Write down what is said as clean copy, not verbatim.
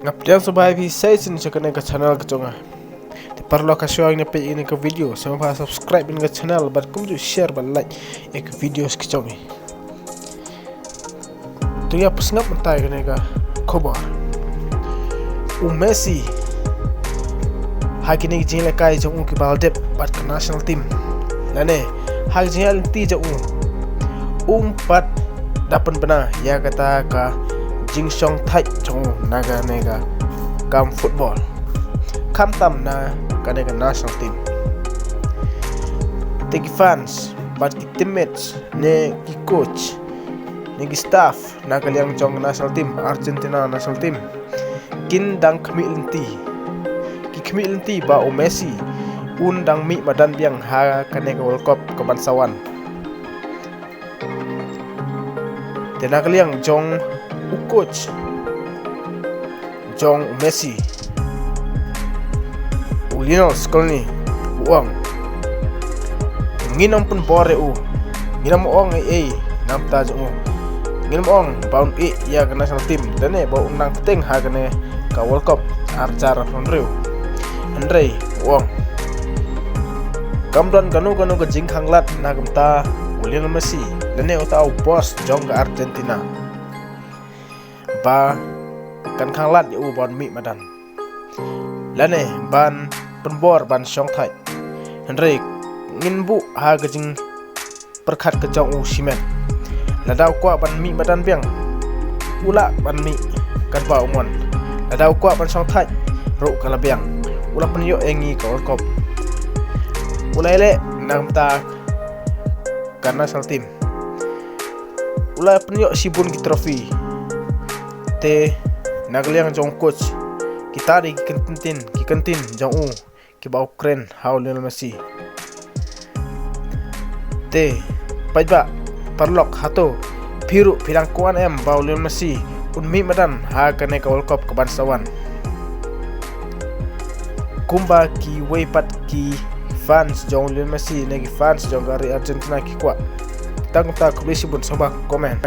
Ngapdiang subscribe saya sini ke channel keconga. Di perlu kasih orang page ini ke video, sama pa subscribe ini ke channel, bat kum share, bat like ek video keconga. Tu ya pesngap mentai kene ka khobar. Messi hakini jile kai jong ki baldep bat ke national team. Lane hak jile ti jong pat dapat benar ya kata ka Jing Song Thai trong naga nega kam football kam tam na kanega national team tegi fans bat ki teammates ne ki coach ne ki staff naga liang trong national team Argentina national team kin dang kemilenti ki kemilenti ba o Messi undang mi madan biang ha kanega World Cup ke bansawan tenaga liang jong coach Jong Messi Lionel Scaloni uang nginam pun bore nginam ong nam ta jong nginam ong baun ya ke national team dan bau nang teng ha kene ka World Cup arjar Andre uang kamdan ganu ke jing khanglat nagam ta Lionel Messi dan utau bos jong ke Argentina ba kan khanglat yu bon mi madan lane ban penbor ban Song Thai Henry ngin bu ha gajing perkhat ke jong simen ladau kwa ban mi madan biang ula ban mi kan ba umon ladau kwa ban Song Thai ro kala biang ula penyo engi ka World Cup ula ele nang ta kan national team ula penyo sibun ki trofi te nagliang jong coach kita di kantin jong ki ba Ukraine how Lionel Messi te pajba parlok hato phiru phirang kuan em ba Lionel Messi unmi madan ha kane ka World Cup ke bansawan kumba ki weipat ki fans jong Lionel Messi negi fans jong dari Argentina ki kwa tangta kubisi bun soba komen